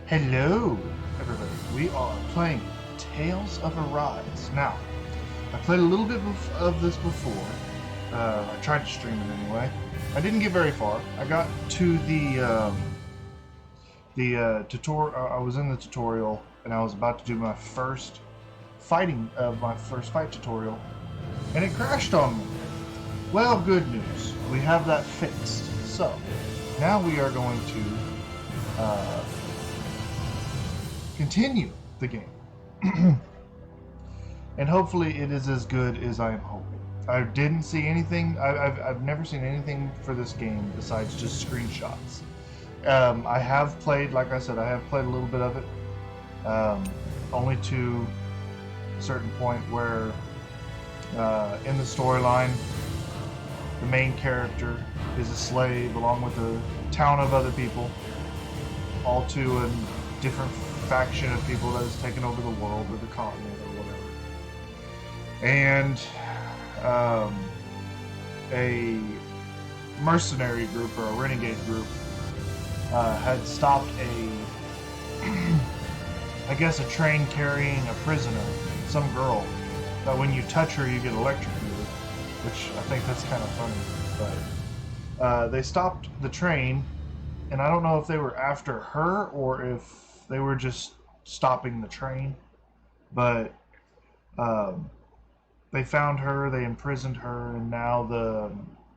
Hello, everybody. We are playing Tales of Arise. Now, I played a little bit of this before. I tried to stream it anyway. I didn't get very far. I got to the tutorial. I was in the tutorial, and I was about to do my first fight tutorial, and it crashed on me. Well, good news. We have that fixed. So now we are going to continue the game. And hopefully it is as good as I am hoping. I didn't see anything. I've never seen anything for this game besides just screenshots. I have played, like I said, I have played a little bit of it. Only to a certain point where in the storyline, the main character is a slave along with a town of other people, all to a different faction of people that has taken over the world or the continent or whatever. And a mercenary group or a renegade group had stopped I guess a train carrying a prisoner, some girl, that when you touch her you get electrocuted, which I think that's kind of funny. But they stopped the train, and I don't know if they were after her or if they were just stopping the train, but they found her, they imprisoned her, and now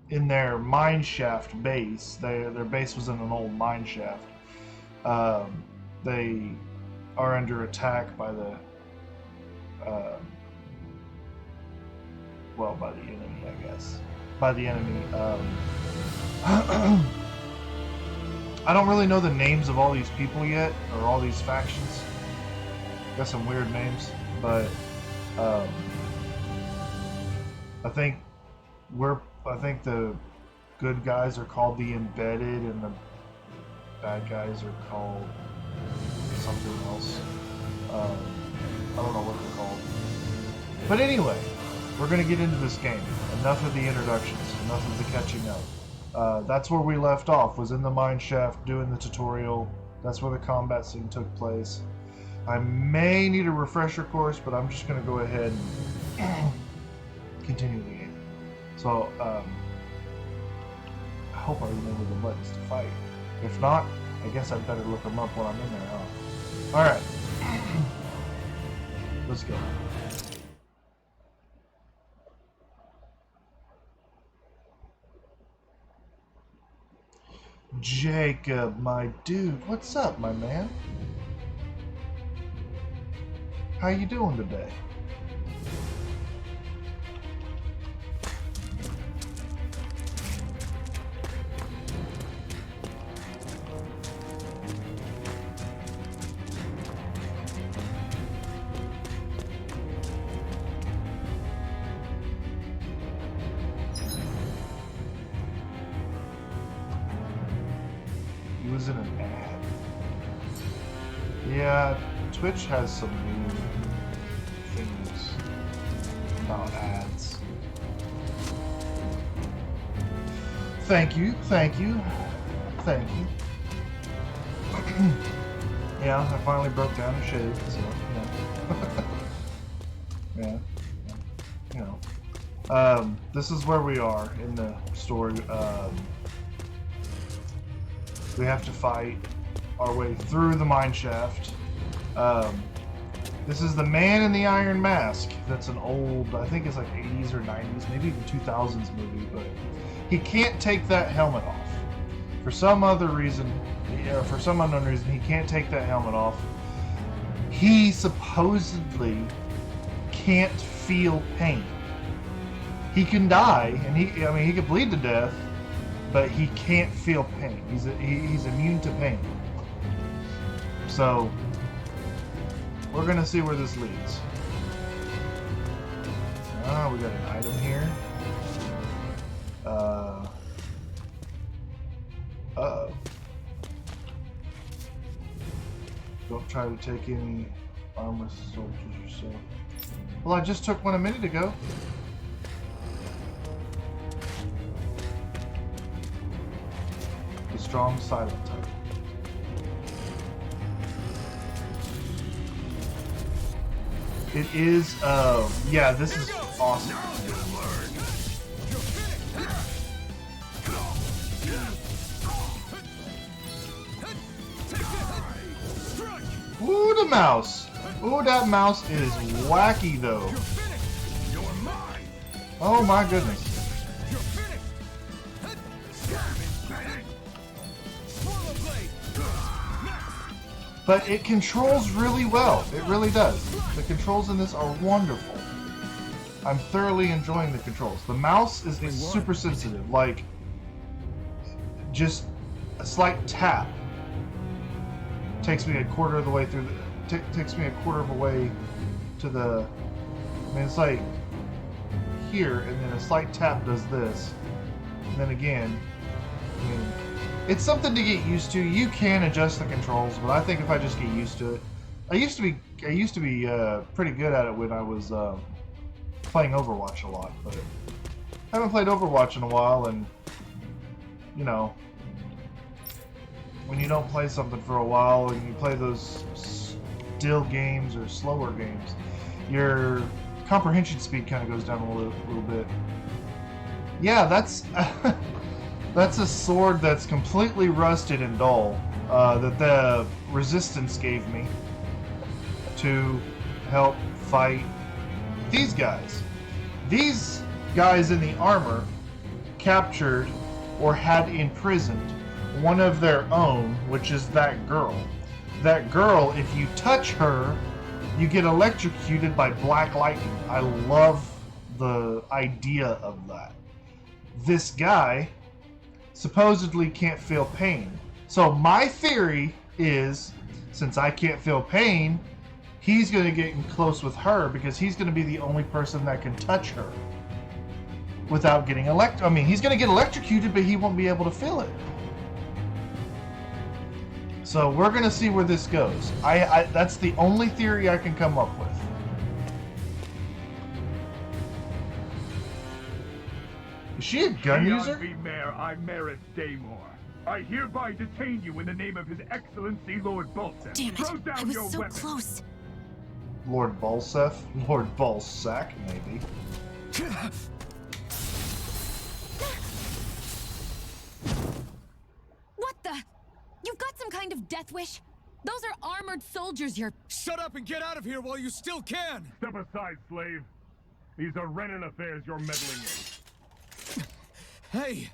in their mine shaft base, their base was in an old mine shaft. They are under attack by by the enemy, I guess. By the enemy. I don't really know the names of all these people yet, or all these factions. Got some weird names, but I think the good guys are called the Embedded, and the bad guys are called something else. I don't know what they're called. But anyway, we're gonna get into this game. Enough of the introductions. Enough of the catching up. That's where we left off, was in the mine shaft doing the tutorial. That's where the combat scene took place. I may need a refresher course, but I'm just going to go ahead and continue the game. So, I hope I remember the buttons to fight. If not, I guess I'd better look them up while I'm in there, huh? Alright. Let's go. Jacob, my dude, what's up, my man? How you doing today? He was in an ad. Yeah, Twitch has some new things about ads. Thank you, thank you, thank you. Yeah, I finally broke down and shaved, so yeah. Yeah, you know. This is where we are in the story. We have to fight our way through the mine shaft. This is the Man in the Iron Mask. That's an old, I think it's like 80s or 90s, maybe even 2000s movie, but he can't take that helmet off. For some other reason, for some unknown reason, he can't take that helmet off. He supposedly can't feel pain. He can die, and he could bleed to death, but he can't feel pain. He's immune to pain. So we're gonna see where this leads. We got an item here. Uh-oh. Don't try to take any armless soldiers yourself. Well, I just took one a minute ago. The strong silent type. It is, yeah, this is awesome. Ooh, the mouse. Ooh, that mouse is wacky, though. Oh, my goodness. But it controls really well. It really does. The controls in this are wonderful. I'm thoroughly enjoying the controls. The mouse is super sensitive. Like, just a slight tap takes me a quarter of the way through the... takes me a quarter of a way to the... I mean, it's like here, and then a slight tap does this. And then again, I mean... It's something to get used to. You can adjust the controls, but I think if I just get used to it, I used to be pretty good at it when I was playing Overwatch a lot, but I haven't played Overwatch in a while, and you know, when you don't play something for a while and you play those still games or slower games, your comprehension speed kind of goes down a little bit. Yeah, that's. That's a sword that's completely rusted and dull, that the Resistance gave me to help fight these guys. These guys in the armor captured or had imprisoned one of their own, which is that girl. That girl, if you touch her, you get electrocuted by black lightning. I love the idea of that. This guy supposedly can't feel pain. So my theory is, since I can't feel pain, he's going to get in close with her because he's going to be the only person that can touch her without getting I mean, he's going to get electrocuted, but he won't be able to feel it. So we're going to see where this goes. That's the only theory I can come up with. Is she a gun user? Mayor, I'm Maris Daymore. I hereby detain you in the name of His Excellency Lord Balsef. Damn it! Throw down I was your so weapon. close. Lord Balsef? Lord Balsack, maybe. What the? You've got some kind of death wish? Those are armored soldiers you're... Shut up and get out of here while you still can! Step aside, slave. These are Renan affairs you're meddling in. Hey!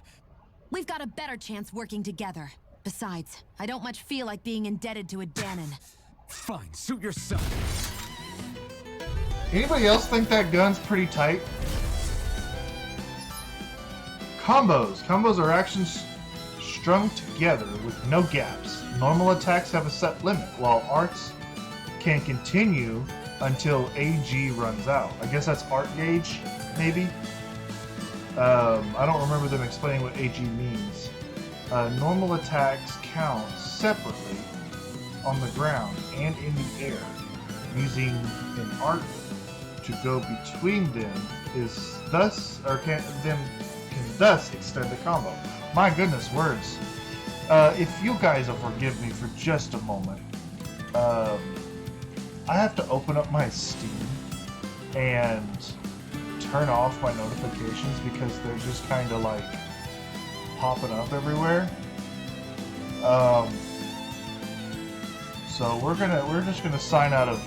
We've got a better chance working together. Besides, I don't much feel like being indebted to a Danon. Fine, suit yourself. Anybody else think that gun's pretty tight? Combos. Combos are actions strung together with no gaps. Normal attacks have a set limit, while arts can continue until AG runs out. I guess that's art gauge, maybe? I don't remember them explaining what AG means. Normal attacks count separately on the ground and in the air. Using an art to go between them is thus, or can thus extend the combo. My goodness, words. If you guys will forgive me for just a moment, I have to open up my Steam and turn off my notifications because they're just kind of like popping up everywhere. So we're just gonna sign out of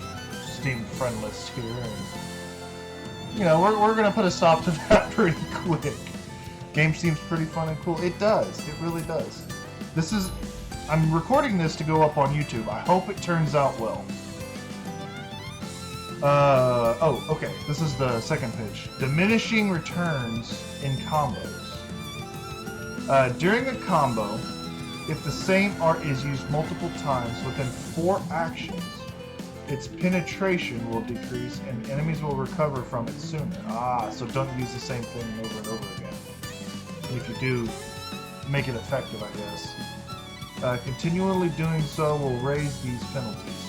Steam friend list here, and you know we're gonna put a stop to that pretty quick. Game seems pretty fun and cool. It does. It really does. I'm recording this to go up on YouTube. I hope it turns out well. Oh, okay. This is the second page. Diminishing returns in combos. During a combo, if the same art is used multiple times within 4 actions, its penetration will decrease and enemies will recover from it sooner. So don't use the same thing over and over again. And if you do, make it effective, I guess. Continually doing so will raise these penalties,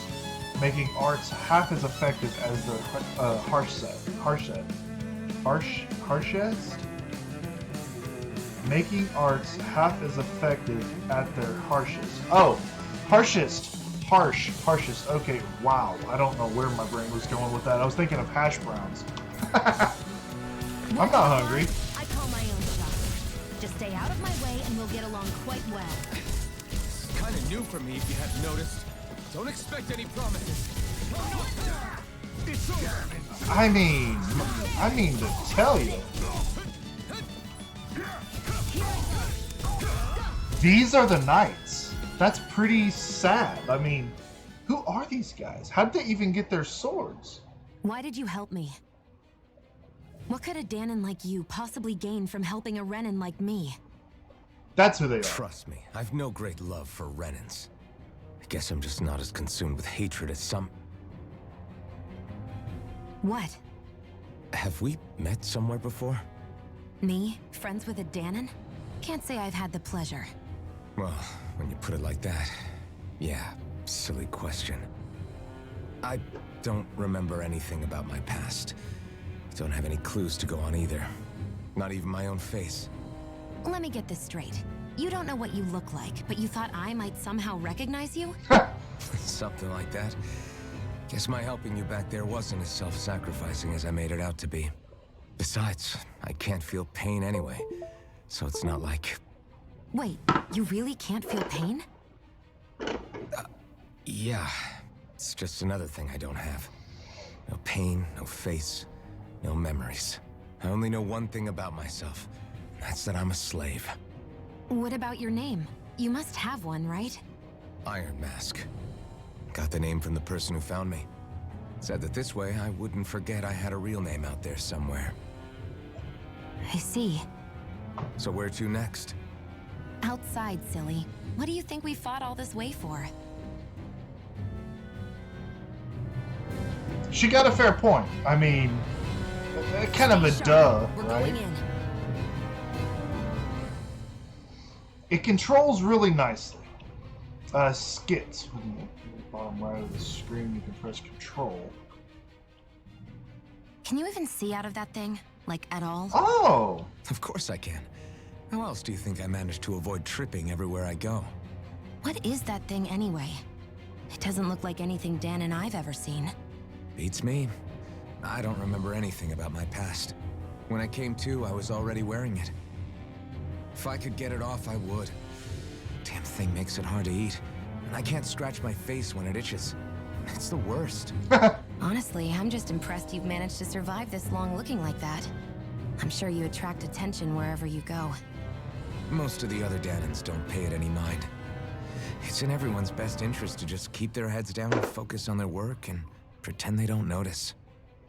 making arts half as effective as the harshest? Making arts half as effective at their harshest. Oh, harshest. Harshest. Okay, wow. I don't know where my brain was going with that. I was thinking of hash browns. I'm not hungry. I call my own shot. Just stay out of my way and we'll get along quite well. It's kind of new for me, if you haven't noticed. Don't expect any promises. I mean to tell you. These are the knights. That's pretty sad. I mean, who are these guys? How'd they even get their swords? Why did you help me? What could a Danon like you possibly gain from helping a Renan like me? That's who they are. Trust me, I've no great love for Renans. I guess I'm just not as consumed with hatred as some... What? Have we met somewhere before? Me? Friends with a Danon? Can't say I've had the pleasure. Well, when you put it like that, yeah, silly question. I don't remember anything about my past. Don't have any clues to go on either. Not even my own face. Let me get this straight. You don't know what you look like, but you thought I might somehow recognize you? Something like that. Guess my helping you back there wasn't as self-sacrificing as I made it out to be. Besides, I can't feel pain anyway, so it's not like... Wait, you really can't feel pain? Yeah. It's just another thing I don't have. No pain, no face, no memories. I only know one thing about myself. That's that I'm a slave. What about your name? You must have one, right? Iron Mask. Got the name from the person who found me. Said that this way I wouldn't forget I had a real name out there somewhere. I see. So where to next? Outside, silly. What do you think we fought all this way for? She got a fair point. I mean, kind of a duh, We're right? going in. It controls really nicely. Skits. In the bottom right of the screen, you can press control. Can you even see out of that thing? Like, at all? Oh! Of course I can. How else do you think I managed to avoid tripping everywhere I go? What is that thing anyway? It doesn't look like anything Dan and I've ever seen. Beats me. I don't remember anything about my past. When I came to, I was already wearing it. If I could get it off, I would. Damn thing makes it hard to eat. And I can't scratch my face when it itches. It's the worst. Honestly, I'm just impressed you've managed to survive this long looking like that. I'm sure you attract attention wherever you go. Most of the other Danons don't pay it any mind. It's in everyone's best interest to just keep their heads down and focus on their work and pretend they don't notice.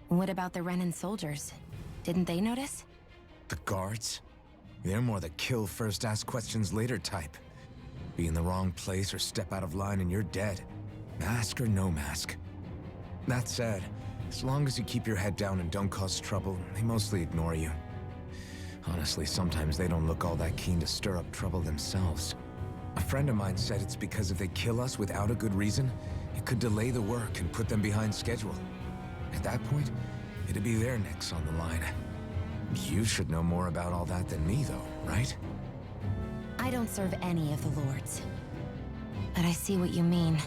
What about the Renan soldiers? Didn't they notice? The guards? They're more the kill first, ask questions later type. Be in the wrong place or step out of line and you're dead. Mask or no mask. That said, as long as you keep your head down and don't cause trouble, they mostly ignore you. Honestly, sometimes they don't look all that keen to stir up trouble themselves. A friend of mine said it's because if they kill us without a good reason, it could delay the work and put them behind schedule. At that point, it'd be their necks on the line. You should know more about all that than me, though, right? I don't serve any of the lords. But I see what you mean.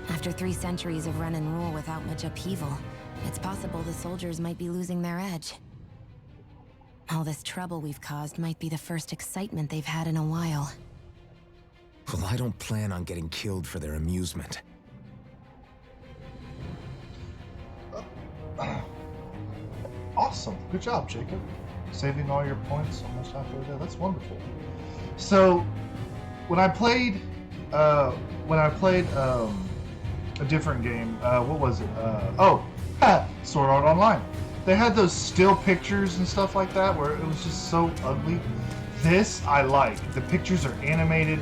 After 3 centuries of Renan rule without much upheaval, it's possible the soldiers might be losing their edge. All this trouble we've caused might be the first excitement they've had in a while. Well, I don't plan on getting killed for their amusement. Awesome. Good job, Jacob. Saving all your points almost halfway there. That's wonderful. So, when I played a different game, what was it? Sword Art Online. They had those still pictures and stuff like that where it was just so ugly. This I like. The pictures are animated.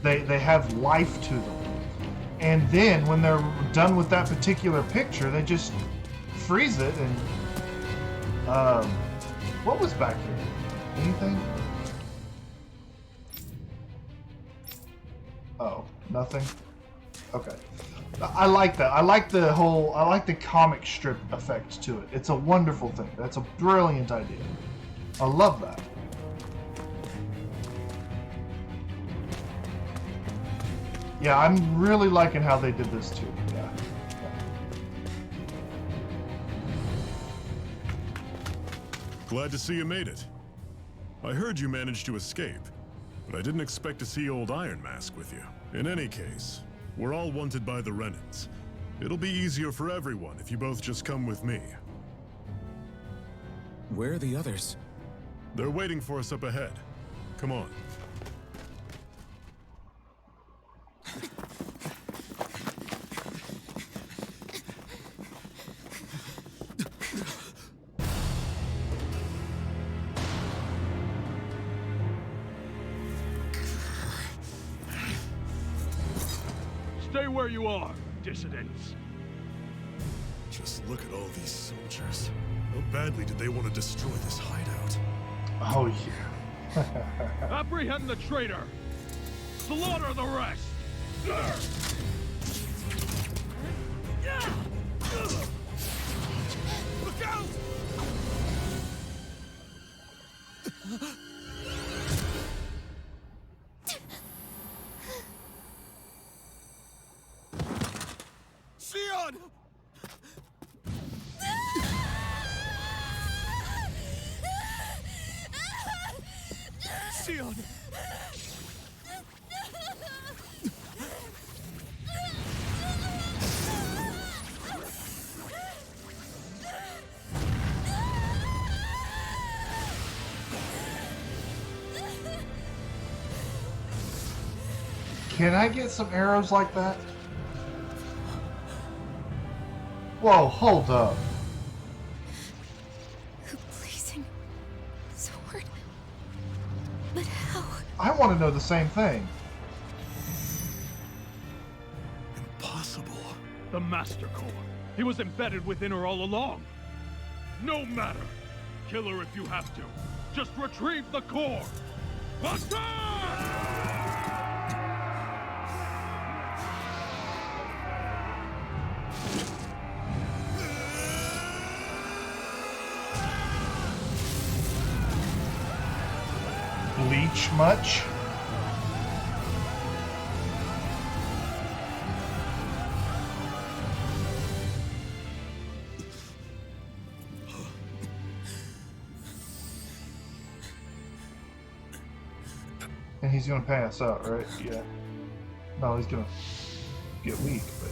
They have life to them. And then when they're done with that particular picture, they just freeze it and what was back here? Anything? Oh, nothing? Okay. I like that. I like the comic strip effect to it. It's a wonderful thing. That's a brilliant idea. I love that. Yeah, I'm really liking how they did this too. Yeah. Glad to see you made it. I heard you managed to escape, but I didn't expect to see old Iron Mask with you. In any case, we're all wanted by the Renans. It'll be easier for everyone if you both just come with me. Where are the others? They're waiting for us up ahead. Come on. Stay where you are, dissidents. Just look at all these soldiers. How badly did they want to destroy this hideout? Oh yeah. Apprehend the traitor! Slaughter the rest! Look out! Sion! Sion! Can I get some arrows like that? Whoa, hold up. A blazing sword. But how? I want to know the same thing. Impossible. The Master Core. He was embedded within her all along. No matter. Kill her if you have to. Just retrieve the core. Attack! Bleach much? And he's gonna pass out, right? Yeah. No, he's gonna get weak, but...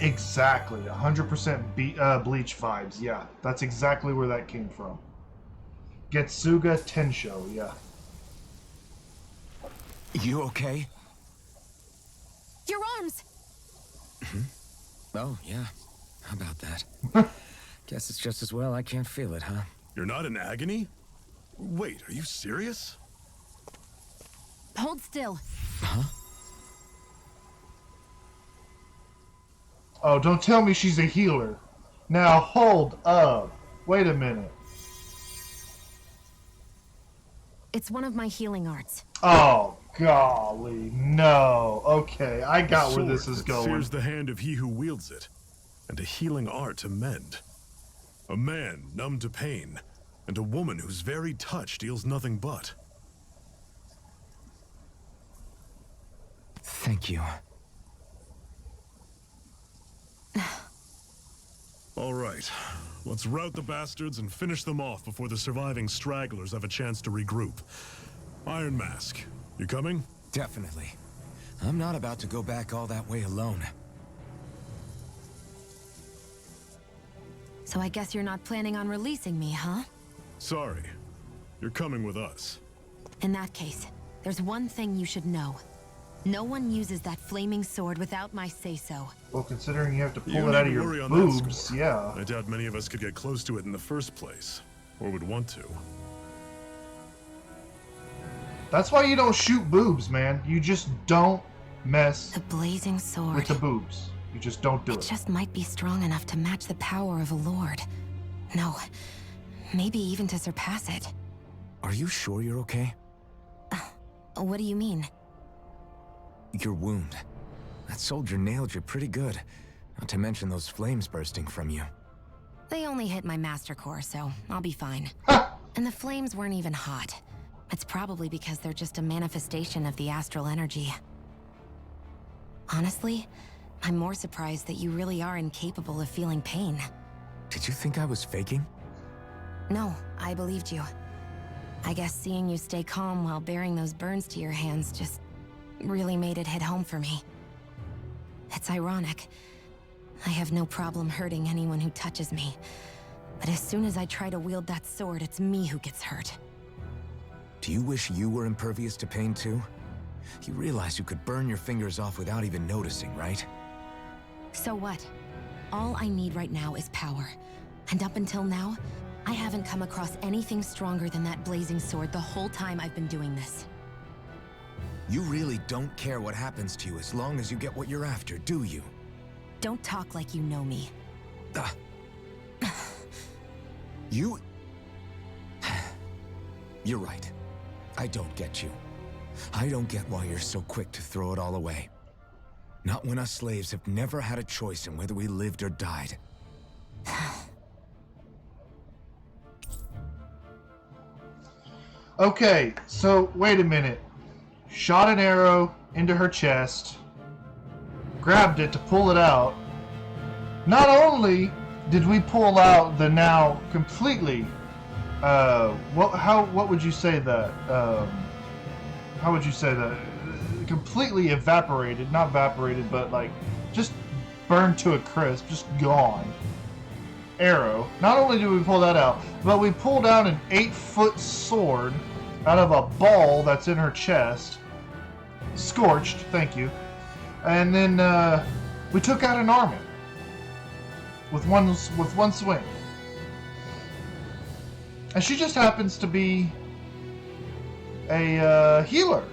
Exactly, 100% Bleach vibes. Yeah, that's exactly where that came from. Getsuga Tensho, yeah. You okay? Your arms! Oh, yeah. How about that? Guess it's just as well I can't feel it, huh? You're not in agony? Wait, are you serious? Hold still. Huh? Oh, don't tell me she's a healer. Now, hold up. Wait a minute. It's one of my healing arts. Oh, golly. No. Okay, I got where this is going. Sears the hand of he who wields it, and a healing art to mend. A man numb to pain, and a woman whose very touch deals nothing but. Thank you. All right, let's rout the bastards and finish them off before the surviving stragglers have a chance to regroup. Iron Mask, you coming? Definitely. I'm not about to go back all that way alone. So I guess you're not planning on releasing me, huh? Sorry, you're coming with us. In that case, there's one thing you should know. No one uses that flaming sword without my say-so. Well, considering you have to pull You it out of needn't worry your on that boobs, score. yeah. I doubt many of us could get close to it in the first place, or would want to. That's why you don't shoot boobs, man. You just don't mess The blazing sword. with the boobs. You just don't do It it. just might be strong enough to match the power of a lord. No, maybe even to surpass it. Are you sure you're okay? What do you mean? Your wound. That soldier nailed you pretty good. Not to mention those flames bursting from you. They only hit my master core, so I'll be fine. And the flames weren't even hot. It's probably because they're just a manifestation of the astral energy. Honestly, I'm more surprised that you really are incapable of feeling pain. Did you think I was faking? No, I believed you. I guess seeing you stay calm while bearing those burns to your hands just really made it hit home for me. It's ironic. I have no problem hurting anyone who touches me. But as soon as I try to wield that sword, it's me who gets hurt. Do you wish you were impervious to pain too? You realize you could burn your fingers off without even noticing, right? So what? All I need right now is power. And up until now, I haven't come across anything stronger than that blazing sword the whole time I've been doing this. You really don't care what happens to you as long as you get what you're after, do you? Don't talk like you know me. You... You're right. I don't get you. I don't get why you're so quick to throw it all away. Not when us slaves have never had a choice in whether we lived or died. Okay, so wait a minute. Shot an arrow into her chest, grabbed it to pull it out. Not only did we pull out the now completely, what would you say that? How would you say that? Completely evaporated, not evaporated, but like just burned to a crisp, just gone. Arrow. Not only did we pull that out, but we pulled out an 8-foot sword out of a ball that's in her chest. Scorched, thank you. And then we took out an army with one swing. And she just happens to be a healer.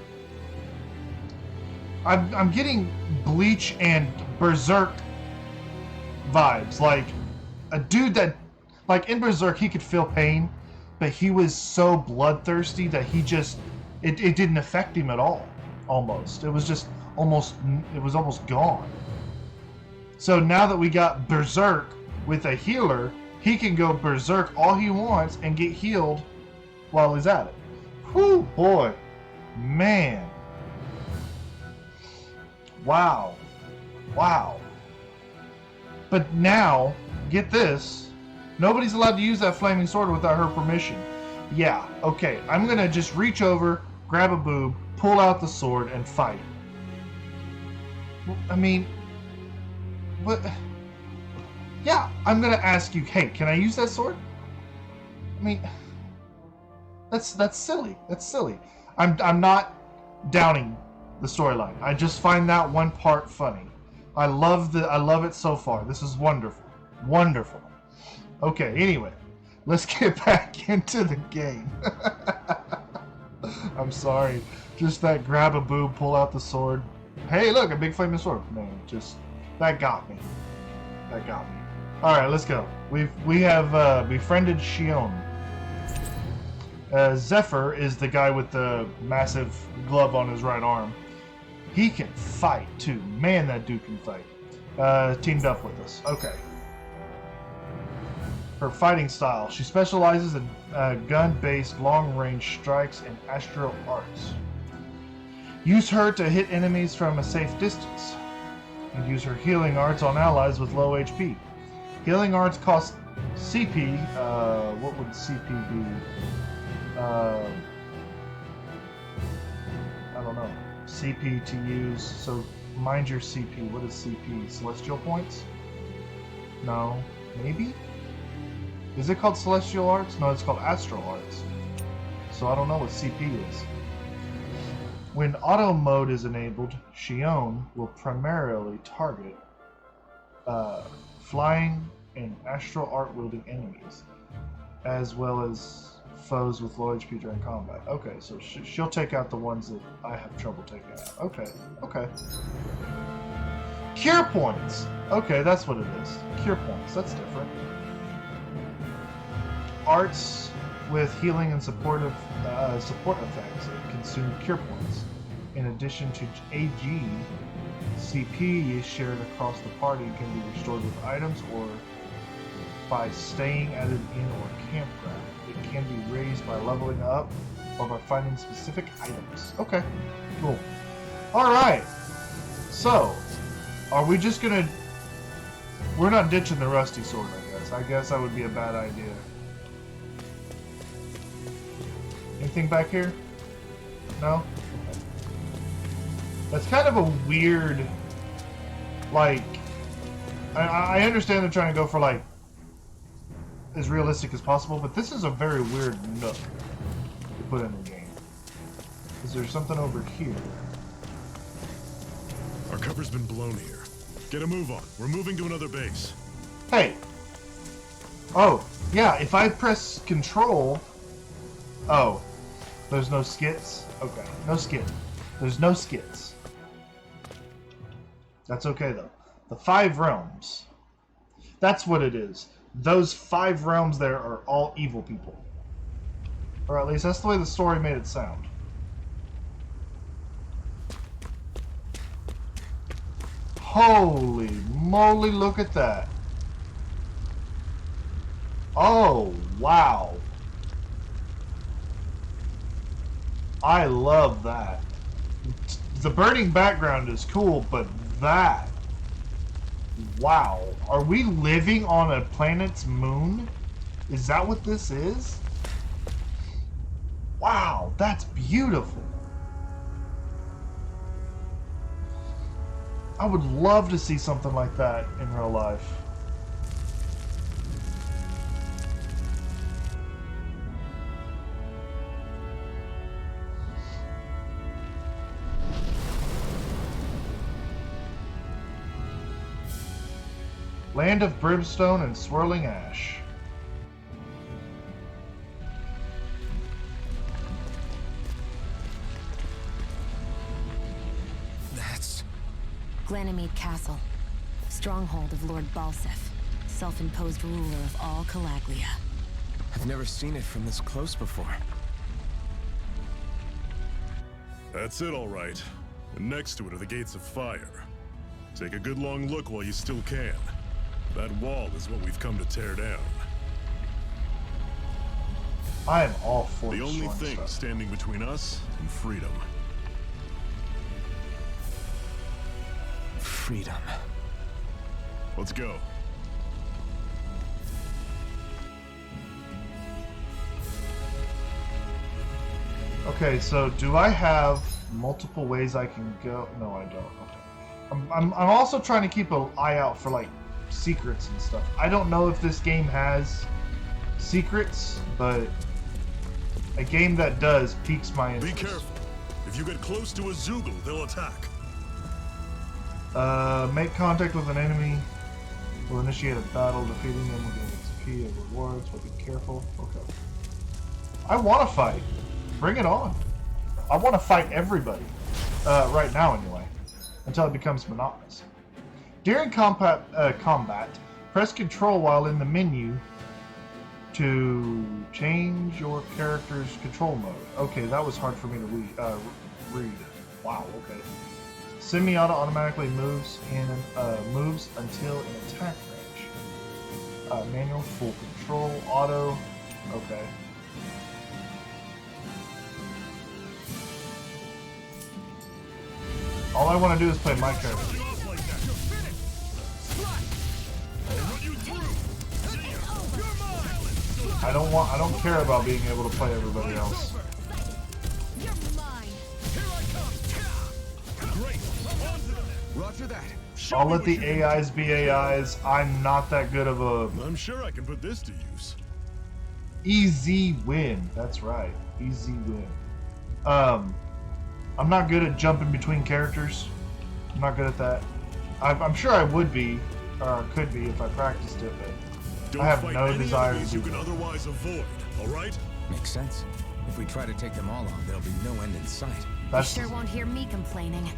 I'm getting Bleach and Berserk vibes, like a dude that, like in Berserk, he could feel pain, but he was so bloodthirsty that he just, it didn't affect him at all. Almost, it was almost gone. So now that we got Berserk with a healer, he can go Berserk all he wants and get healed while he's at it. Whew, boy, man. Wow. But now, get this, nobody's allowed to use that flaming sword without her permission. Yeah, okay, I'm gonna just reach over, grab a boob, pull out the sword, and fight. I mean, what? Yeah, I'm gonna ask you, hey, can I use that sword? I mean, that's silly. That's silly. I'm not downing the storyline. I just find that one part funny. I love it so far. This is wonderful. Wonderful. Okay, anyway, let's get back into the game. I'm sorry. Just that grab a boob, pull out the sword. Hey, look, a big flaming sword. Man, just that got me. All right, let's go. We have befriended Shion. Zephyr is the guy with the massive glove on his right arm. He can fight too. Man, that dude can fight. Teamed up with us. Okay. Her fighting style. She specializes in gun-based long-range strikes and astral arts. Use her to hit enemies from a safe distance. And use her healing arts on allies with low HP. Healing arts cost CP. What would CP be? I don't know. CP to use. So mind your CP. What is CP? Celestial points? No. Maybe? Is it called Celestial Arts? No, it's called Astral Arts. So I don't know what CP is. When auto mode is enabled, Shion will primarily target flying and astral art wielding enemies, as well as foes with low HP during combat. Okay, so she'll take out the ones that I have trouble taking out. Okay. Cure points! Okay, that's what it is. Cure points, that's different. Arts with healing and support effects consume cure points. In addition to AG, CP is shared across the party and can be restored with items or by staying at an inn or campground. It can be raised by leveling up or by finding specific items. Okay, cool. Alright, so, are we just gonna... We're not ditching the rusty sword, I guess. I guess that would be a bad idea. Anything back here? No? Okay. That's kind of a weird... Like... I understand they're trying to go for, like, as realistic as possible, but this is a very weird nook to put in the game. Is there something over here? Our cover's been blown here. Get a move on. We're moving to another base. Hey! Oh, yeah, if I press control... Oh. There's no skits? Okay, no skit. There's no skits. That's okay, though. The 5 realms. That's what it is. Those 5 realms there are all evil people. Or at least that's the way the story made it sound. Holy moly, look at that. Oh, wow. I love that. The burning background is cool, but that... Wow. Are we living on a planet's moon? Is that what this is? Wow, that's beautiful. I would love to see something like that in real life. Land of brimstone and swirling ash. That's... Glanimede Castle, stronghold of Lord Balsef, self-imposed ruler of all Calaglia. I've never seen it from this close before. That's it, all right. And next to it are the gates of fire. Take a good long look while you still can. That wall is what we've come to tear down. I am all for The only destroying thing stuff. standing between us and freedom. Freedom. Let's go. Okay, so do I have multiple ways I can go? No, I don't. Okay. I'm also trying to keep an eye out for, like, secrets and stuff. I don't know if this game has secrets, but a game that does piques my interest. Be careful. If you get close to a Zoogle, they'll attack. Make contact with an enemy. Will initiate a battle. Defeating them will gain XP and rewards, but be careful. Okay. I want to fight. Bring it on. I want to fight everybody. Right now, anyway. Until it becomes monotonous. During combat, press control while in the menu to change your character's control mode. Okay, that was hard for me to read. Wow, okay. Semi-auto automatically moves until in attack range. Manual, full control, auto. Okay. All I want to do is play my character. I don't care about being able to play everybody else. Roger that. I'll let the AIs be AIs. I'm not that good of a... I'm sure I can put this to use. Easy win. That's right. Easy win. I'm not good at jumping between characters. I'm not good at that. I'm sure I would be, or could be if I practiced it, but Don't I have fight no any desire to enemies do you can that. otherwise avoid, all right? Makes sense. If we try to take them all on, there'll be no end in sight. You That's sure won't hear me complaining.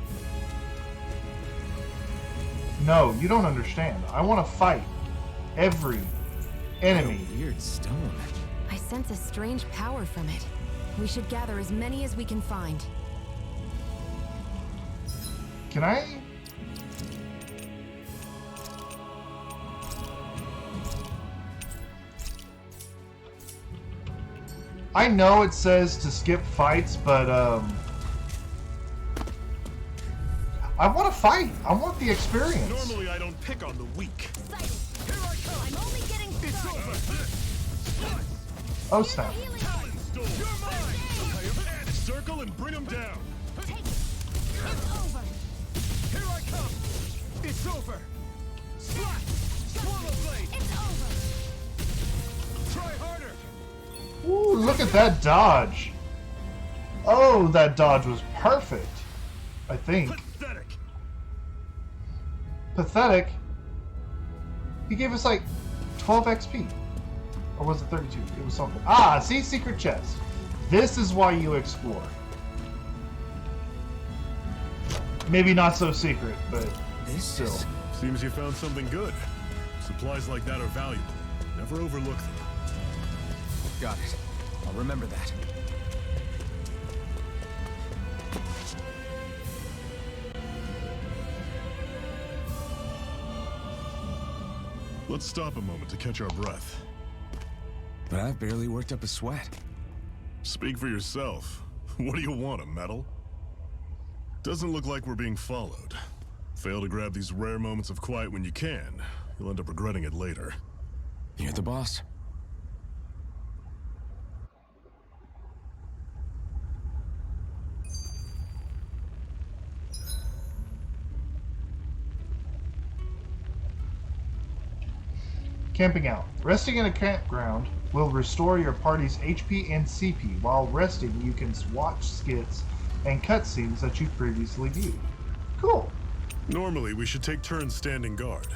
no, you don't understand. I want to fight every enemy. A weird stone. I sense a strange power from it. We should gather as many as we can find. Can I I know it says to skip fights, but I want to fight. I want the experience. Normally I don't pick on the weak. Excited. Here I come. I'm only getting started. Oh snap! Storm. You're mine. Circle and bring them down. Take it. It's over. Here I come! It's over! Slash! Swallow blade! It's over. Try harder! Ooh, look at that dodge. Oh, that dodge was perfect. I think. Pathetic. Pathetic. He gave us like 12 XP. Or was it 32? It was something. Ah, see? Secret chest. This is why you explore. Maybe not so secret, but still. Seems you found something good. Supplies like that are valuable. Never overlook them. Got it. I'll remember that. Let's stop a moment to catch our breath. But I've barely worked up a sweat. Speak for yourself. What do you want, a medal? Doesn't look like we're being followed. Fail to grab these rare moments of quiet when you can. You'll end up regretting it later. You're the boss. Camping out. Resting in a campground will restore your party's HP and CP. While resting, you can watch skits and cutscenes that you previously viewed. Cool. Normally, we should take turns standing guard.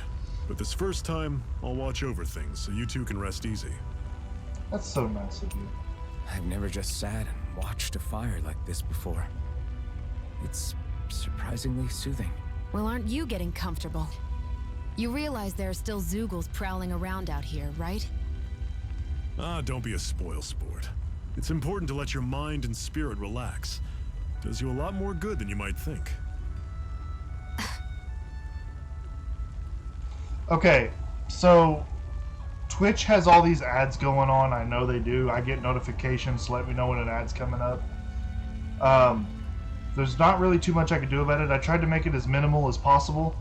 But this first time, I'll watch over things so you two can rest easy. That's so nice of you. I've never just sat and watched a fire like this before. It's surprisingly soothing. Well, aren't you getting comfortable? You realize there are still Zoogles prowling around out here, right? Ah, don't be a spoil sport. It's important to let your mind and spirit relax. Does you a lot more good than you might think. Okay, so Twitch has all these ads going on. I know they do. I get notifications to let me know when an ad's coming up. There's not really too much I can do about it. I tried to make it as minimal as possible,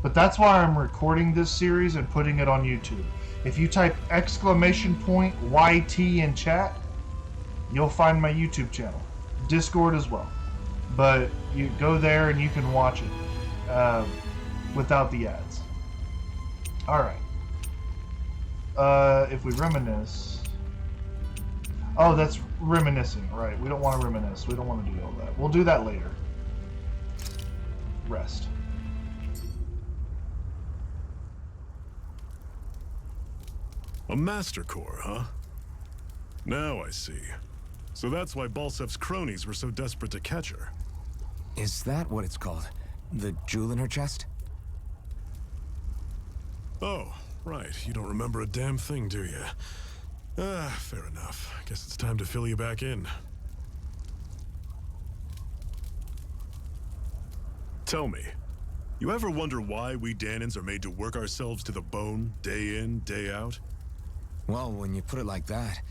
but that's why I'm recording this series and putting it on YouTube. If you type !YT in chat, you'll find my YouTube channel. Discord as well. But you go there and you can watch it without the ads. Alright. If we reminisce... Oh, that's reminiscing, right. We don't want to reminisce. We don't want to do all that. We'll do that later. Rest. A Master Core, huh? Now I see. So that's why Balsef's cronies were so desperate to catch her. Is that what it's called? The jewel in her chest? Oh, right. You don't remember a damn thing, do you? Ah, fair enough. Guess it's time to fill you back in. Tell me, you ever wonder why we Danans are made to work ourselves to the bone, day in, day out? Well, when you put it like that,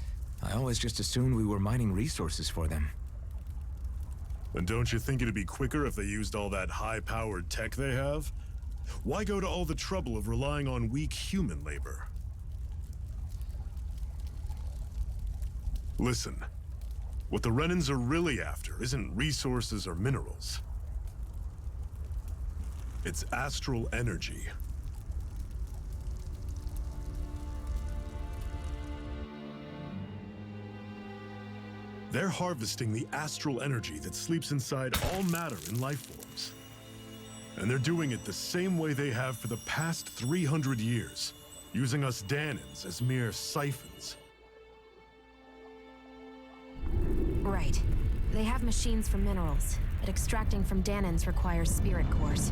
I always just assumed we were mining resources for them. And don't you think it'd be quicker if they used all that high-powered tech they have? Why go to all the trouble of relying on weak human labor? Listen, what the Renans are really after isn't resources or minerals. It's astral energy. They're harvesting the astral energy that sleeps inside all matter in life forms. And they're doing it the same way they have for the past 300 years, using us Danans as mere siphons. Right. They have machines for minerals, but extracting from Danans requires spirit cores.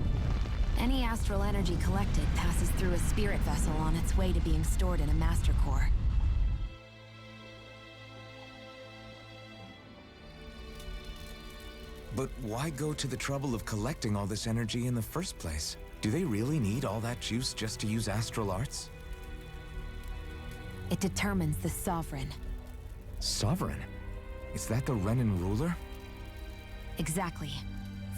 Any astral energy collected passes through a spirit vessel on its way to being stored in a master core. But why go to the trouble of collecting all this energy in the first place? Do they really need all that juice just to use astral arts? It determines the Sovereign. Sovereign? Is that the Renan ruler? Exactly.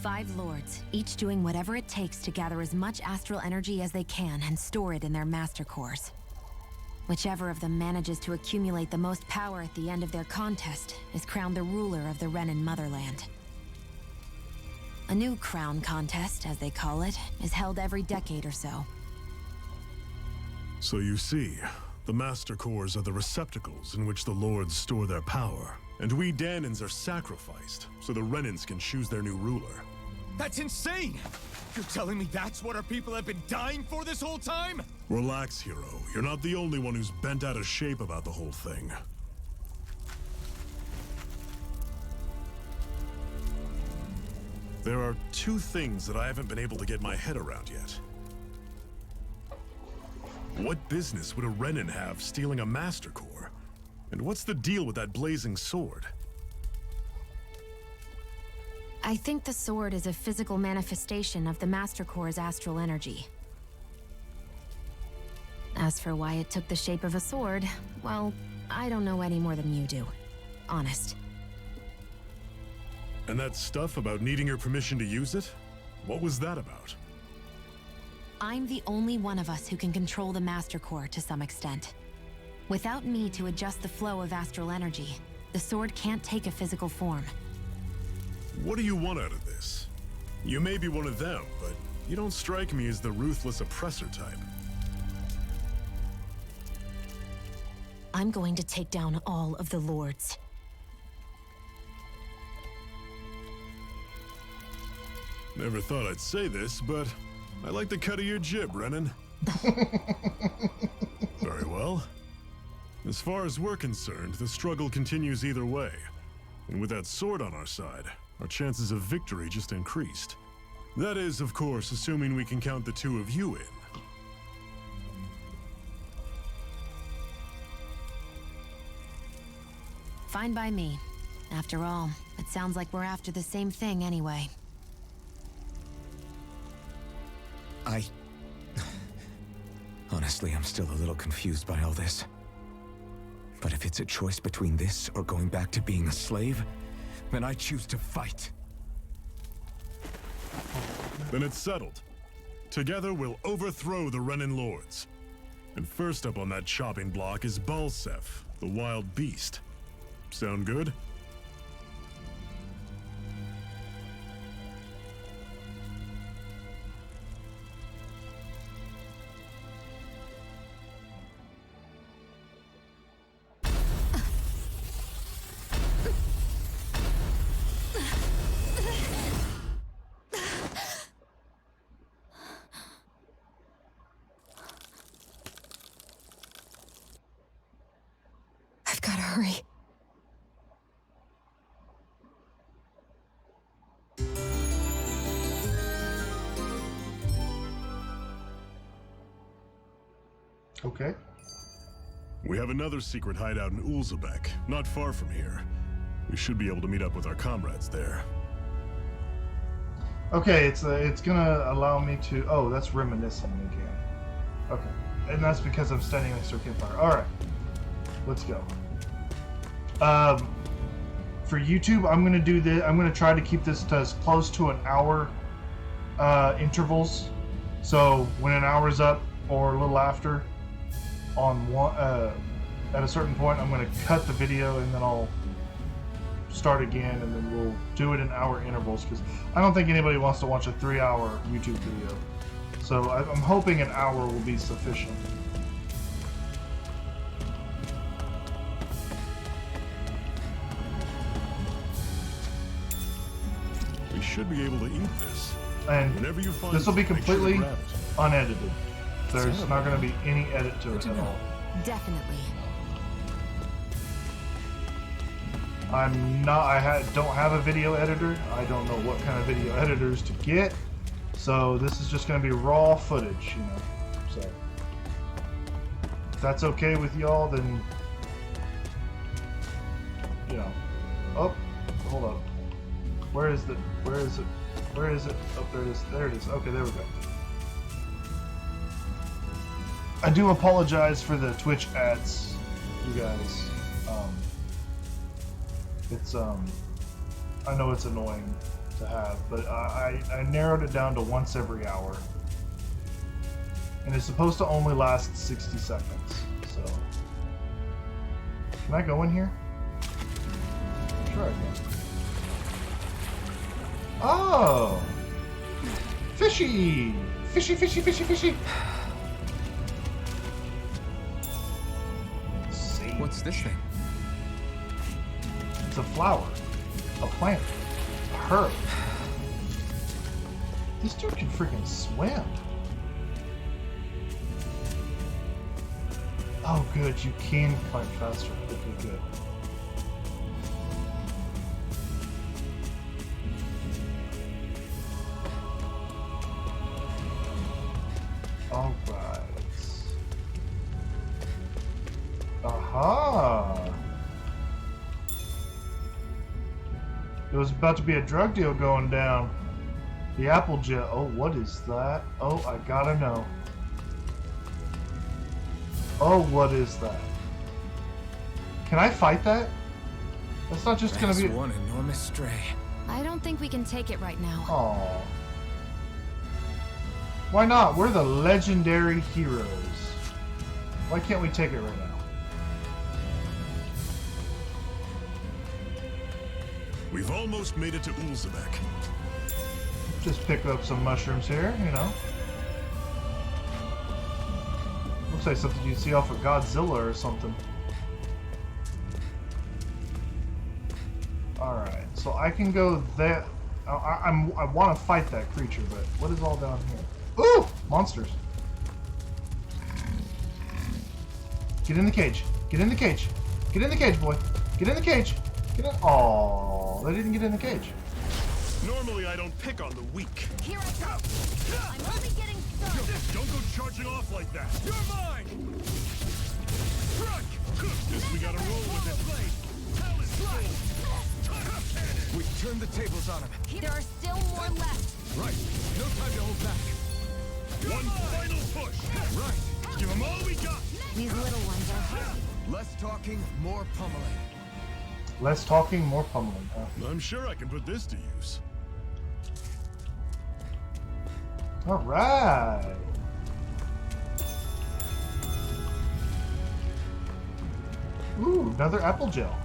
5 lords, each doing whatever it takes to gather as much astral energy as they can and store it in their master cores. Whichever of them manages to accumulate the most power at the end of their contest is crowned the ruler of the Renan motherland. A new crown contest, as they call it, is held every decade or so. So you see, the Master Cores are the receptacles in which the Lords store their power. And we Danans are sacrificed, so the Renans can choose their new ruler. That's insane! You're telling me that's what our people have been dying for this whole time? Relax, hero. You're not the only one who's bent out of shape about the whole thing. There are 2 things that I haven't been able to get my head around yet. What business would a Renan have stealing a Master Core? And what's the deal with that blazing sword? I think the sword is a physical manifestation of the Master Core's astral energy. As for why it took the shape of a sword, well, I don't know any more than you do. Honest. And that stuff about needing your permission to use it? What was that about? I'm the only one of us who can control the Master Core to some extent. Without me to adjust the flow of astral energy, the sword can't take a physical form. What do you want out of this? You may be one of them, but you don't strike me as the ruthless oppressor type. I'm going to take down all of the lords. Never thought I'd say this, but I like the cut of your jib, Renan. Very well. As far as we're concerned, the struggle continues either way. And with that sword on our side, our chances of victory just increased. That is, of course, assuming we can count the 2 of you in. Fine by me. After all, it sounds like we're after the same thing anyway. Honestly, I'm still a little confused by all this. But if it's a choice between this or going back to being a slave, then I choose to fight. Then it's settled. Together, we'll overthrow the Renan Lords. And first up on that chopping block is Balsef, the wild beast. Sound good? I've gotta hurry. Okay. We have another secret hideout in Ulzebek, not far from here. We should be able to meet up with our comrades there. Okay, it's gonna allow me to. Oh, that's reminiscing again. Okay, and that's because I'm standing next to a campfire. All right, let's go. For YouTube, I'm gonna do this. I'm gonna try to keep this to as close to an hour intervals. So when an hour's up or a little after, on one at a certain point, I'm gonna cut the video and then I'll start again, and then we'll do it in hour intervals because I don't think anybody wants to watch a 3-hour YouTube video. So I'm hoping an hour will be sufficient. We should be able to eat this. And Whenever you find this will be it, make sure to completely grab it. unedited. There's not going to be any edit to it at all. Definitely. Don't have a video editor. I don't know what kind of video editors to get. So this is just going to be raw footage, you know. So if that's okay with y'all, then you know. Oh, hold up. Where is it? Oh, there it is. There it is. Okay, there we go. I do apologize for the Twitch ads, you guys. It's I know it's annoying to have, but I narrowed it down to once every hour. And it's supposed to only last 60 seconds, so... Can I go in here? Sure I can. Oh! Fishy! Fishy, fishy, fishy, fishy! Sage. What's this thing? It's a flower. A plant. A herb. This dude can freaking swim. Oh, good. You can climb faster. Okay, good. All right. Aha! There was about to be a drug deal going down. The apple gel. Oh, what is that? Oh, I gotta know. Oh, what is that? Can I fight that? That's not just gonna be one enormous stray. I don't think we can take it right now. Oh. Why not? We're the legendary heroes. Why can't we take it right now? We've almost made it to Ulzebek. Just pick up some mushrooms here, you know. Looks like something you'd see off of Godzilla or something. Alright, so I can go there. I want to fight that creature, but what is all down here? Ooh! Monsters. Get in the cage. Get in the cage. Get in the cage, boy. Get in the cage. Get in. Oh, they didn't get in the cage. Normally I don't pick on the weak. Here I come. I'm only getting started. Don't go charging off like that. You're mine! Guess we gotta roll with it. We turned the tables on him. There are still more left. Right. No time to hold back. One final push. Right. Give them all we got. These little ones are hard. Less talking, more pummeling. Less talking, more pummeling. Huh? I'm sure I can put this to use. Alright. Ooh, another apple gel.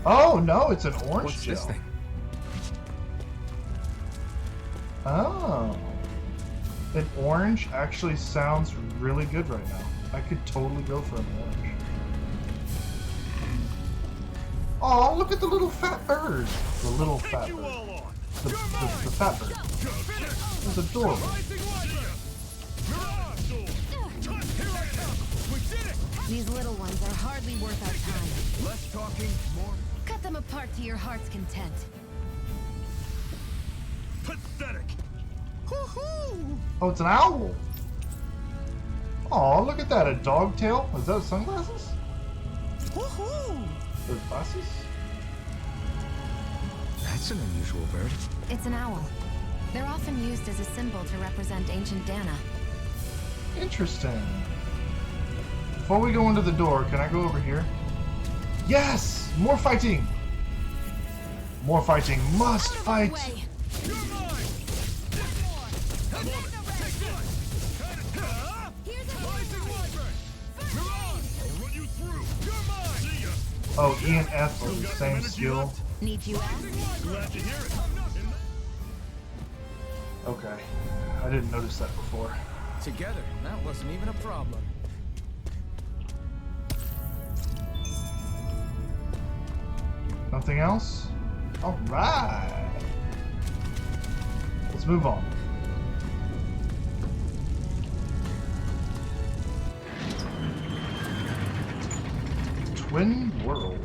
Oh no, it's an orange What's gel. this thing? Oh. An orange actually sounds really good right now. I could totally go for an orange. Oh, look at the little fat bird. The little fat You bird. all on. The fat bird. It's adorable. We did it! These little ones are hardly worth our time. Less talking, more... Cut them apart to your heart's content. Pathetic. Oh, it's an owl. Oh, look at that. A dog tail? Is that sunglasses? Those glasses? That's an unusual bird. It's an owl. They're often used as a symbol to represent ancient Dana. Interesting. Before we go into the door, can I go over here? Yes! More fighting! More fighting. Must fight! Way. You're mine! Here's a Rising Wyvern! Mirage! I'll run you through. You're mine! See ya. Oh, E and F are the same skill. Need you ask? Glad to hear it. Okay. I didn't notice that before. Together, that wasn't even a problem. Nothing else? Alright. Let's move on. Twin Worlds.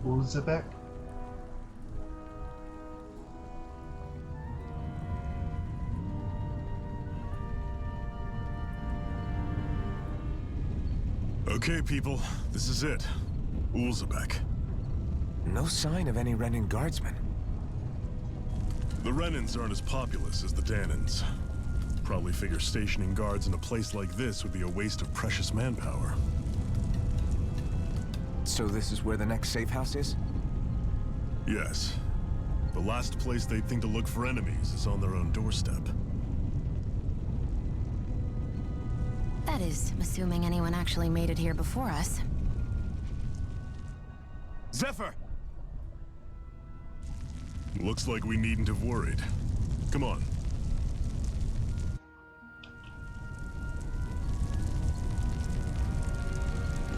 Uzbek. Okay, people, this is it. Ulzebek. No sign of any Renan guardsmen. The Renans aren't as populous as the Danans. Probably figure stationing guards in a place like this would be a waste of precious manpower. So this is where the next safe house is? Yes. The last place they'd think to look for enemies is on their own doorstep. That is, assuming anyone actually made it here before us. Zephyr! Looks like we needn't have worried. Come on.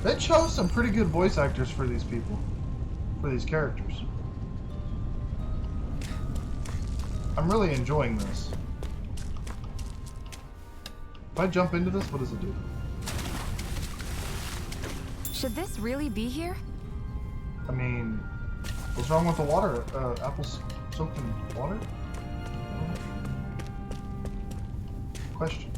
They chose some pretty good voice actors for these people, for these characters. I'm really enjoying this. If I jump into this, what does it do? Should this really be here? I mean, what's wrong with the water? Apples soaked in water? Question.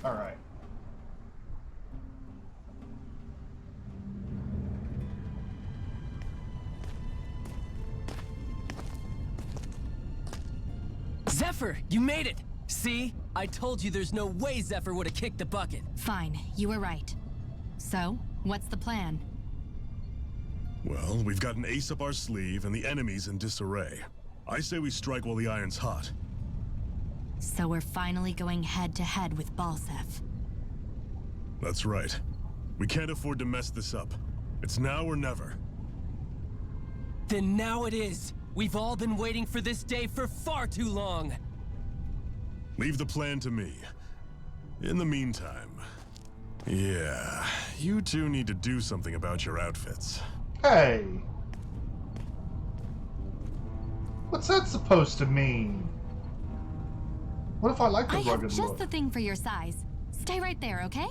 Alright. Zephyr, you made it! See? I told you there's no way Zephyr would have kicked the bucket. Fine, you were right. So, what's the plan? Well, we've got an ace up our sleeve and the enemy's in disarray. I say we strike while the iron's hot. So we're finally going head-to-head with Balsef. That's right. We can't afford to mess this up. It's now or never. Then now it is! We've all been waiting for this day for far too long! Leave the plan to me. In the meantime... Yeah, you two need to do something about your outfits. Hey! What's that supposed to mean? What if I like the I have rugged just look? the thing for your size. Stay right there, okay?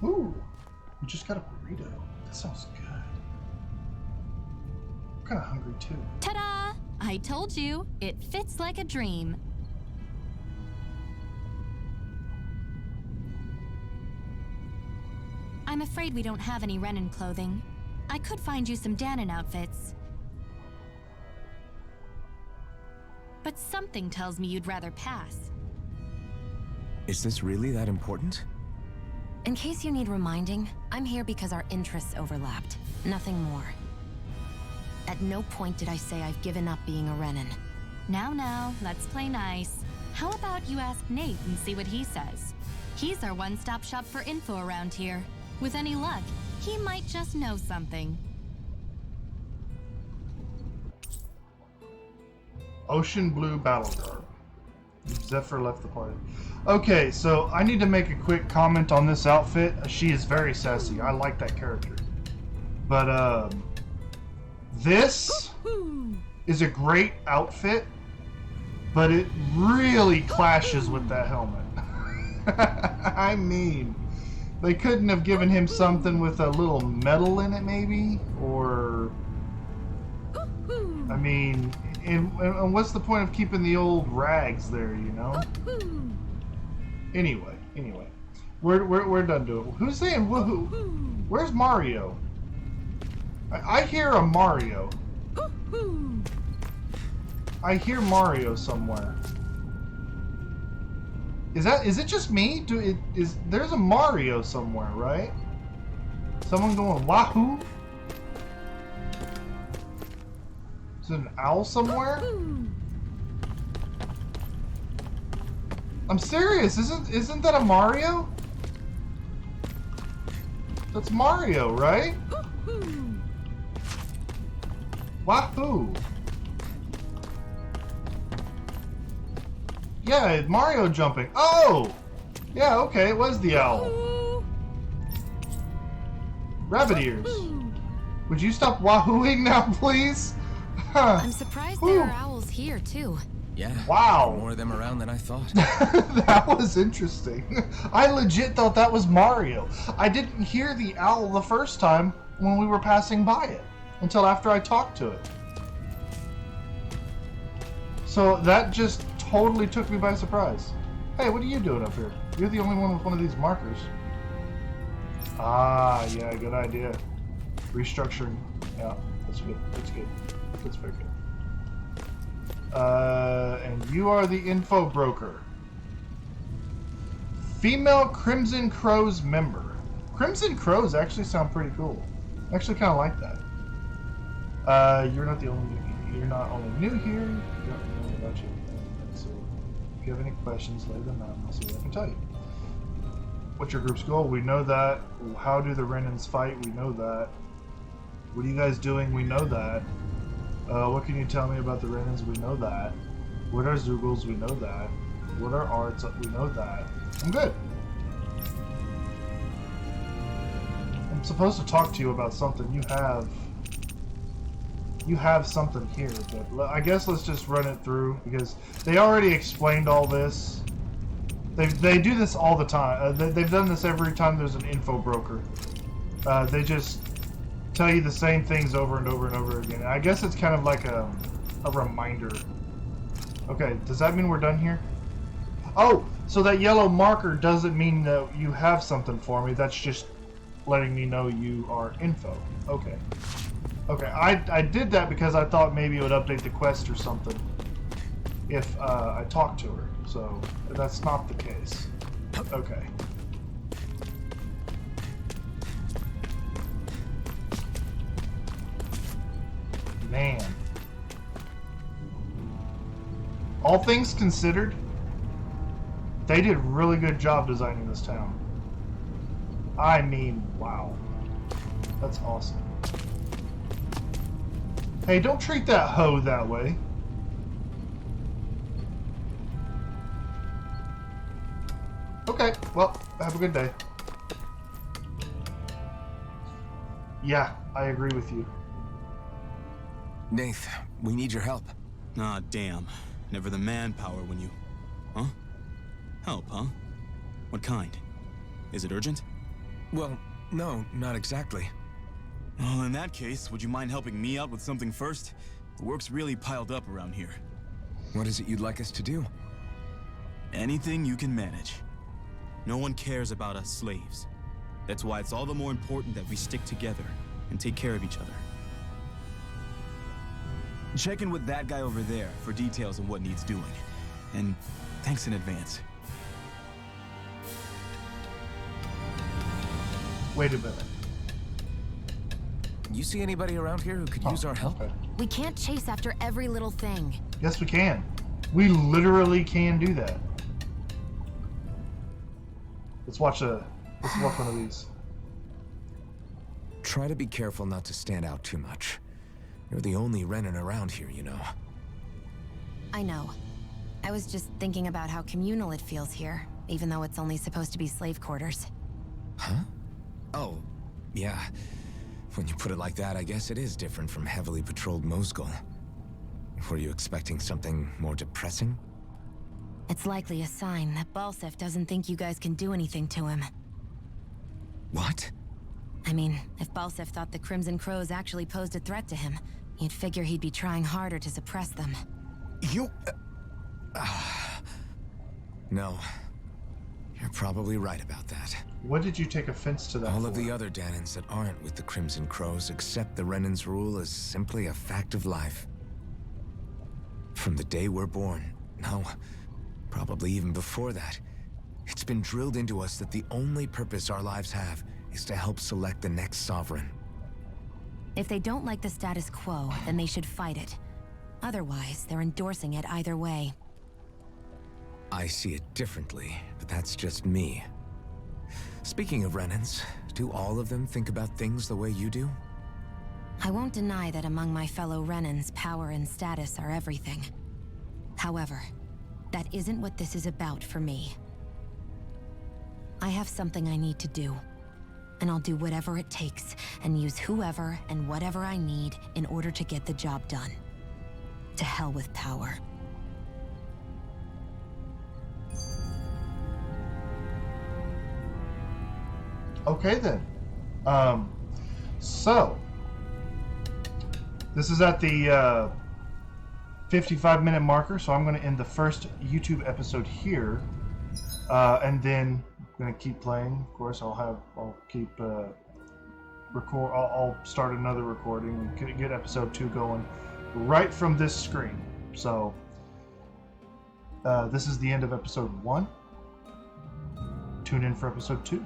Ooh, we just got a burrito. That sounds good. I'm kind of hungry too. Ta-da! I told you, it fits like a dream. I'm afraid we don't have any Renan clothing. I could find you some Danon outfits. But something tells me you'd rather pass. Is this really that important? In case you need reminding, I'm here because our interests overlapped. Nothing more. At no point did I say I've given up being a Renan. Now, let's play nice. How about you ask Nate and see what he says? He's our one-stop shop for info around here. With any luck, he might just know something. Ocean blue battle garb. Zephyr left the party. Okay, so I need to make a quick comment on this outfit. She is very sassy. I like that character. But this is a great outfit, but it really clashes with that helmet. I mean, they couldn't have given him something with a little metal in it, maybe? Or, I mean, and what's the point of keeping the old rags there, you know? Anyway, we're done doing it. Who's saying woohoo? Where's Mario? I hear a Mario. I hear Mario somewhere. Is it just me? There's a Mario somewhere, right? Someone going wahoo? Is there an owl somewhere? I'm serious. Isn't that a Mario? That's Mario, right? Wahoo! Yeah, Mario jumping. Oh! Yeah, okay, it was the owl. Rabbit ears. Would you stop wahooing now, please? I'm surprised there are owls here, too. Yeah. Wow. More of them around than I thought. That was interesting. I legit thought that was Mario. I didn't hear the owl the first time when we were passing by it, until after I talked to it. So that just totally took me by surprise. Hey, what are you doing up here? You're the only one with one of these markers. Ah, yeah, good idea. Restructuring. Yeah, that's good. That's good. That's very good. And you are the info broker. Female Crimson Crows member. Crimson Crows actually sound pretty cool. I actually kind of like that. You're not only new here. You don't know about you. So if you have any questions, lay them out and I'll see what I can tell you. What's your group's goal? We know that. How do the Renans fight? We know that. What are you guys doing? We know that. What can you tell me about the Renans? We know that. What are Zoogles? We know that. What are arts? We know that. I'm good. I'm supposed to talk to you about something. You have something here, but I guess let's just run it through because they already explained all this. They do this all the time. They've done this every time there's an info broker. They just tell you the same things over and over and over again. I guess it's kind of like a reminder. Okay, does that mean we're done here? Oh, so that yellow marker doesn't mean that you have something for me. That's just letting me know you are info. Okay. Okay, I did that because I thought maybe it would update the quest or something if I talked to her. So that's not the case. Okay. Man. All things considered, they did a really good job designing this town. I mean, wow. That's awesome. Hey, don't treat that hoe that way. Okay, well, have a good day. Yeah, I agree with you. Nath, we need your help. Ah, damn. Never the manpower when you... Huh? Help, huh? What kind? Is it urgent? Well, no, not exactly. Well, in that case, would you mind helping me out with something first? The work's really piled up around here. What is it you'd like us to do? Anything you can manage. No one cares about us slaves. That's why it's all the more important that we stick together and take care of each other. Check in with that guy over there for details on what needs doing. And thanks in advance. Wait a minute. You see anybody around here who could use our help? Okay. We can't chase after every little thing. Yes, we can. We literally can do that. Let's watch one of these. Try to be careful not to stand out too much. You're the only Renan around here, you know. I know. I was just thinking about how communal it feels here, even though it's only supposed to be slave quarters. Huh? Oh, yeah. When you put it like that, I guess it is different from heavily patrolled Mosgul. Were you expecting something more depressing? It's likely a sign that Balsef doesn't think you guys can do anything to him. What? I mean, if Balsef thought the Crimson Crows actually posed a threat to him, you'd figure he'd be trying harder to suppress them. You... No. You're probably right about that. What did you take offense to that All for? of the other Danans that aren't with the Crimson Crows accept the Renan's rule as simply a fact of life. From the day we're born, no, probably even before that, it's been drilled into us that the only purpose our lives have is to help select the next sovereign. If they don't like the status quo, then they should fight it. Otherwise, they're endorsing it either way. I see it differently, but that's just me. Speaking of Renans, do all of them think about things the way you do? I won't deny that among my fellow Renans, power and status are everything. However, that isn't what this is about for me. I have something I need to do, and I'll do whatever it takes, and use whoever and whatever I need in order to get the job done. To hell with power. Okay then. So this is at the 55-minute marker, so I'm going to end the first YouTube episode here, and then I'm going to keep playing. Of course, I'll keep record. I'll start another recording and get episode 2 going right from this screen. So this is the end of episode 1. Tune in for episode 2.